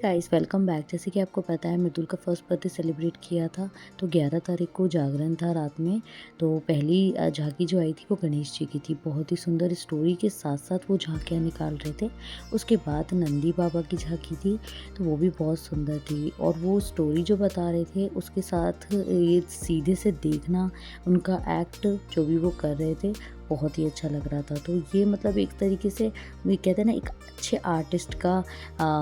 Guys welcome back. जैसे कि आपको पता है मृदुल का फर्स्ट बर्थडे सेलिब्रेट किया था। तो 11 तारीख को जागरण था रात में। तो पहली झांकी जो आई थी वो गणेश जी की थी। बहुत ही सुंदर स्टोरी के साथ साथ वो झांकियाँ निकाल रहे थे। उसके बाद नंदी बाबा की झांकी थी तो वो भी बहुत सुंदर थी। और वो स्टोरी जो बता रहे थे उसके साथ ये सीधे से देखना उनका एक्ट जो भी वो कर रहे थे बहुत ही अच्छा लग रहा था। तो ये मतलब एक तरीके से वो कहते हैं ना एक अच्छे आर्टिस्ट का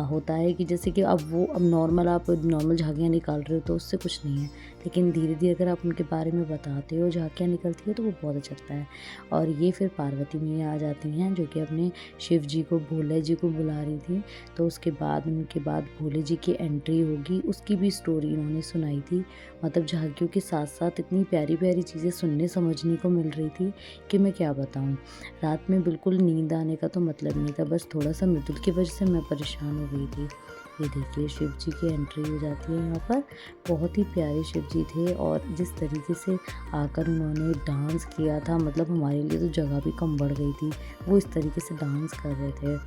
होता है कि जैसे कि अब नॉर्मल आप नॉर्मल झांकियाँ निकाल रहे हो तो उससे कुछ नहीं है, लेकिन धीरे धीरे अगर आप उनके बारे में बताते हो झांकियाँ निकलती है तो वो बहुत अच्छा लगता है। और ये फिर पार्वती मैया आ जाती हैं जो कि अपने शिव जी को भोले जी को बुला रही थी। तो उसके बाद उनके बाद भोले जी की एंट्री होगी, उसकी भी स्टोरी इन्होंने सुनाई थी। मतलब झांकियों के साथ साथ इतनी प्यारी प्यारी चीज़ें सुनने समझने को मिल रही थी कि मैं क्या बताऊँ। रात में बिल्कुल नींद आने का तो मतलब नहीं था, बस थोड़ा-सा मृदुल की वजह से मैं परेशान हो गई थी। ये देखिए शिव जी की एंट्री हो जाती है यहाँ पर। बहुत ही प्यारे शिव जी थे और जिस तरीके से आकर उन्होंने डांस किया था, मतलब हमारे लिए तो जगह भी कम बढ़ गई थी। वो इस तरीके से डांस कर रहे थे।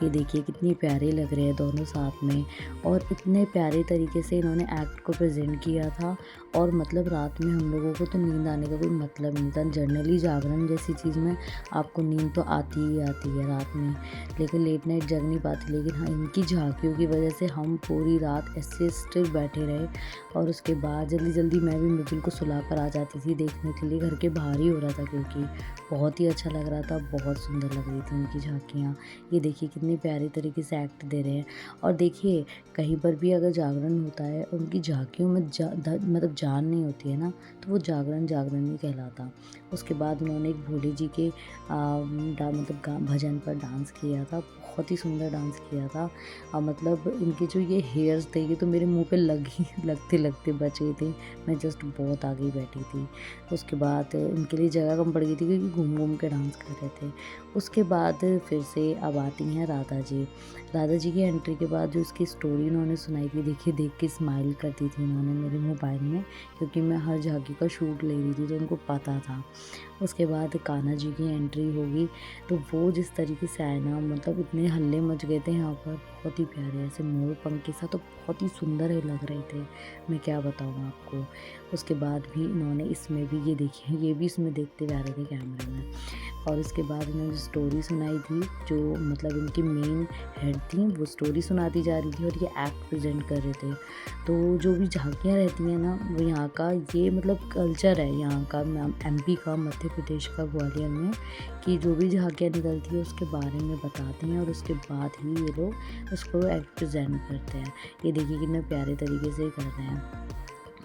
ये देखिए कितने प्यारे लग रहे हैं दोनों साथ में। और इतने प्यारे तरीके से इन्होंने एक्ट को प्रेजेंट किया था। और मतलब रात में हम लोगों को तो नींद आने का कोई मतलब नहीं था। जनरली जागरण जैसी चीज़ में आपको नींद तो आती ही आती है रात में, लेकिन लेट नाइट जग नहीं पाती। लेकिन हाँ, इनकी झांकियों की वजह से हम पूरी रात ऐसे स्टिल बैठे रहे। और उसके बाद जल्दी जल्दी मैं भी मृदुल को सुला कर आ जाती थी देखने के लिए। घर के बाहर ही हो रहा था क्योंकि बहुत ही अच्छा लग रहा था, बहुत सुंदर लग रही थी इनकी झांकियाँ। ये देखिए कितनी प्यारी तरीके से एक्ट दे रहे हैं। और देखिए कहीं पर भी अगर जागरण होता है उनकी झांकियों में मतलब जान नहीं होती है ना, तो वो जागरण जागरण नहीं कहलाता। उसके बाद उन्होंने एक भोले जी के भजन पर डांस किया था। बहुत ही सुंदर डांस किया था। मतलब इनके जो ये हेयर्स थे ये तो मेरे मुंह पे लगते लगते बच गए थे। मैं जस्ट बहुत आगे बैठी थी। उसके बाद इनके लिए जगह कम पड़ गई थी क्योंकि घूम घूम के डांस कर रहे थे। उसके बाद फिर से अब आती हैं राधा जी। राधा जी की एंट्री के बाद जो इसकी स्टोरी इन्होंने सुनाई थी, देखिए देख के स्माइल करती थी इन्होंने मेरे मोबाइल में, क्योंकि मैं हर झांकी का शूट ले रही थी तो उनको पता था। उसके बाद कान्हा जी की एंट्री होगी तो वो जिस तरीके से आए ना, मतलब इतने हल्ले मच गए थे यहाँ पर। बहुत ही प्यारे ऐसे मोर पंख के साथ तो बहुत ही सुंदर है लग रहे थे, मैं क्या बताऊँ आपको। उसके बाद भी इन्होंने इसमें भी ये देखिए ये भी इसमें देखते हुए आ रहे थे कैमरे में। और उसके बाद इन्होंने जो स्टोरी सुनाई थी, जो मतलब इनकी मेन हेड थी वो स्टोरी सुनाती जा रही थी और ये एक्ट प्रेजेंट कर रहे थे। तो जो भी झांकियाँ रहती हैं ना वो यहाँ का ये मतलब कल्चर है यहाँ का, एमपी का, मध्य प्रदेश का, ग्वालियर में, कि जो भी झांकियाँ निकलती है उसके बारे में बताते हैं और उसके बाद ही ये लोग उसको एक्ट प्रेजेंट करते हैं। ये देखिए कितने प्यारे तरीके से कर रहे हैं।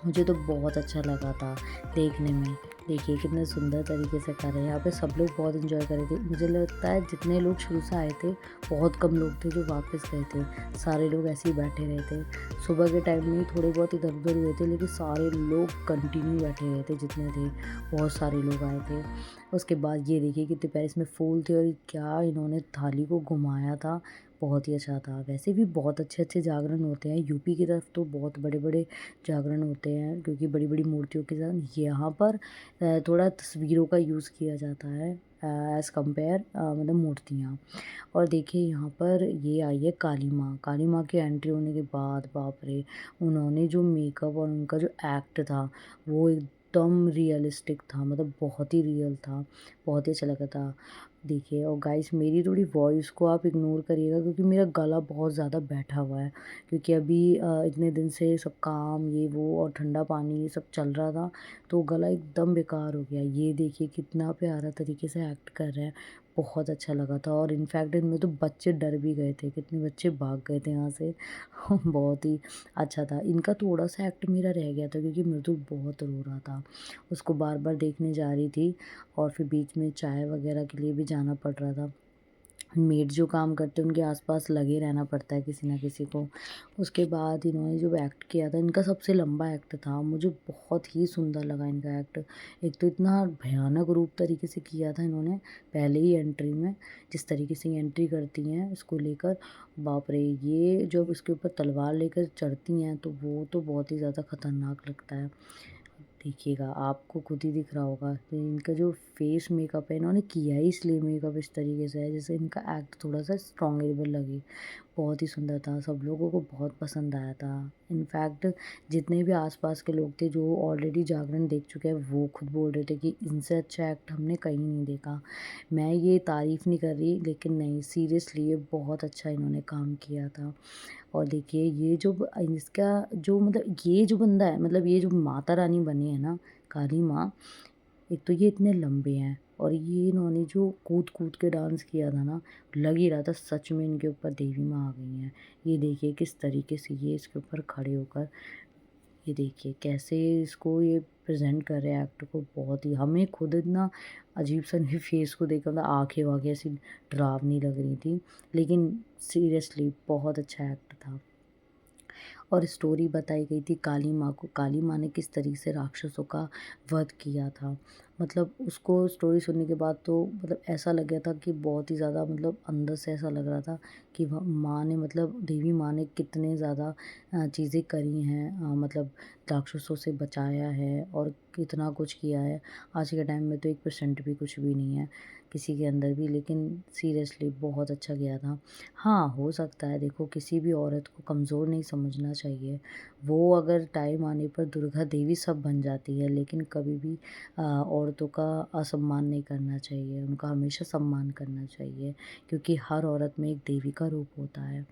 मुझे तो बहुत अच्छा लगा था देखने में। देखिए कितने सुंदर तरीके से कर रहे हैं। यहाँ पे सब लोग बहुत एंजॉय कर रहे थे। मुझे लगता है जितने लोग शुरू से आए थे बहुत कम लोग थे जो वापस गए थे। सारे लोग ऐसे ही बैठे रहे थे। सुबह के टाइम में ही थोड़े बहुत इधर उधर हुए थे, लेकिन सारे लोग कंटिन्यू बैठे रहे थे जितने थे। बहुत सारे लोग आए थे। उसके बाद ये देखिए कितने प्यारे इसमें फूल थे और क्या इन्होंने थाली को घुमाया था, बहुत ही अच्छा था। वैसे भी बहुत अच्छे अच्छे जागरण होते हैं यूपी की तरफ, तो बहुत बड़े बड़े जागरण होते हैं क्योंकि बड़ी बड़ी मूर्तियों के साथ। यहाँ पर थोड़ा तस्वीरों का यूज़ किया जाता है एज़ कम्पेयर मतलब मूर्तियाँ। और देखिए यहाँ पर ये आई है काली माँ। काली माँ की एंट्री होने के बाद बाप रे, उन्होंने जो मेकअप और उनका जो एक्ट था वो एकदम रियलिस्टिक था, मतलब बहुत ही रियल था। बहुत ही अच्छा लगा था। देखिए और गाइस मेरी थोड़ी वॉइस को आप इग्नोर करिएगा क्योंकि मेरा गला बहुत ज़्यादा बैठा हुआ है, क्योंकि अभी इतने दिन से सब काम ये वो और ठंडा पानी ये सब चल रहा था, तो गला एकदम बेकार हो गया। ये देखिए कितना प्यारा तरीके से एक्ट कर रहे हैं, बहुत अच्छा लगा था। और इनफैक्ट इनमें तो बच्चे डर भी गए थे, कितने बच्चे भाग गए थे यहाँ से बहुत ही अच्छा था। इनका थोड़ा सा एक्ट मेरा रह गया था क्योंकि मृदुल बहुत रो रहा था, उसको बार बार देखने जा रही थी। और फिर बीच में चाय वगैरह के लिए भी जाना पड़ रहा था। मेड जो काम करते हैं उनके आसपास लगे रहना पड़ता है किसी ना किसी को। उसके बाद इन्होंने जो एक्ट किया था, इनका सबसे लंबा एक्ट था, मुझे बहुत ही सुंदर लगा इनका एक्ट। एक तो इतना भयानक रूप तरीके से किया था इन्होंने पहले ही एंट्री में, जिस तरीके से एंट्री करती हैं इसको लेकर, बाप रे। ये जब इसके ऊपर तलवार लेकर चढ़ती हैं तो वो तो बहुत ही ज़्यादा खतरनाक लगता है। देखिएगा आपको खुद ही दिख रहा होगा कि इनका जो फेस मेकअप है इन्होंने किया ही इसलिए मेकअप इस तरीके से है जैसे इनका एक्ट थोड़ा सा स्ट्रॉन्गेबल लगे। बहुत ही सुंदर था, सब लोगों को बहुत पसंद आया था। इनफैक्ट जितने भी आस-पास के लोग थे जो ऑलरेडी जागरण देख चुके हैं, वो खुद बोल रहे थे कि इनसे अच्छा एक्ट हमने कहीं नहीं देखा। मैं ये तारीफ़ नहीं कर रही, लेकिन नहीं, सीरियसली ये बहुत अच्छा इन्होंने काम किया था। और देखिए ये जो इसका जो मतलब ये जो बंदा है, मतलब ये जो माता रानी बनी है ना, काली माँ, एक तो ये इतने लंबे हैं और ये इन्होंने जो कूद-कूद के डांस किया था ना, लग ही रहा था सच में इनके ऊपर देवी माँ आ गई हैं। ये देखिए किस तरीके से ये इसके ऊपर खड़े होकर, ये देखिए कैसे इसको ये प्रेज़ेंट कर रहे हैं एक्ट को, बहुत ही हमें खुद इतना अजीब-सा इनके फेस को देखकर मतलब आँखें-वाँखें ऐसी डरावनी लग रही थी। लेकिन सीरियसली बहुत अच्छा एक्ट था। और स्टोरी बताई गई थी काली माँ को, काली माँ ने किस तरीके से राक्षसों का वध किया था। मतलब उसको स्टोरी सुनने के बाद तो मतलब ऐसा लग गया था कि बहुत ही ज़्यादा, मतलब अंदर से ऐसा लग रहा था कि वह माँ ने, मतलब देवी माँ ने कितने ज़्यादा चीज़ें करी हैं, मतलब राक्षसों से बचाया है और कितना कुछ किया है। आज के टाइम में तो 1% भी कुछ भी नहीं है किसी के अंदर भी, लेकिन सीरियसली बहुत अच्छा गया था। हाँ, हो सकता है, देखो किसी भी औरत को कमज़ोर नहीं समझना चाहिए। वो अगर टाइम आने पर दुर्गा देवी सब बन जाती है, लेकिन कभी भी औरतों का असम्मान नहीं करना चाहिए, उनका हमेशा सम्मान करना चाहिए, क्योंकि हर औरत में एक देवी का रूप होता है।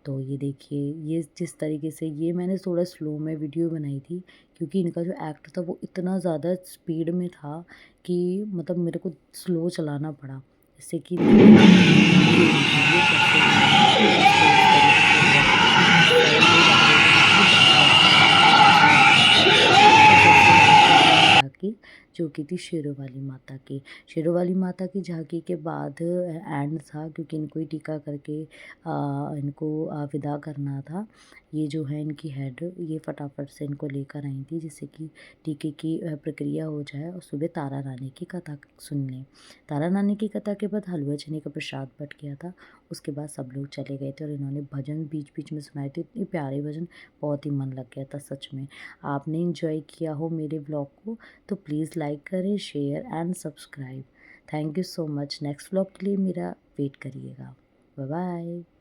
तो ये देखिए, ये जिस तरीके से ये मैंने थोड़ा स्लो में वीडियो बनाई थी, क्योंकि इनका जो एक्ट था वो इतना ज़्यादा स्पीड में था कि मतलब मेरे को स्लो चलाना पड़ा, जिससे कि ये देखिए ये कैसे कैसे इस तरीके से सडनली झाँकी थी, बिल्कुल झाँकी नहीं थी, बिल्कुल जैसे लास्ट में मैंने झाँकी जो कि थी शेरों वाली माता की। शेरों वाली माता की झाँकी के बाद एंड था, क्योंकि इनको ही टीका करके इनको विदा करना था। ये जो है इनकी हेड, ये फटाफट से इनको लेकर आई थी, जिससे कि टीके की प्रक्रिया हो जाए और सुबह तारा रानी की कथा सुन लें। तारा रानी की कथा के बाद हलवा चने का प्रसाद बँट गया था। उसके बाद सब लोग चले गए थे और इन्होंने भजन बीच-बीच में सुनाए थे, इतने प्यारे भजन, बहुत ही मन लग गया था सच में। आपने एन्जॉय किया हो मेरे व्लॉग को तो प्लीज़ लाइक करें, share and subscribe. Thank you so much. Next vlog के लिए मेरा वेट करिएगा। Bye bye.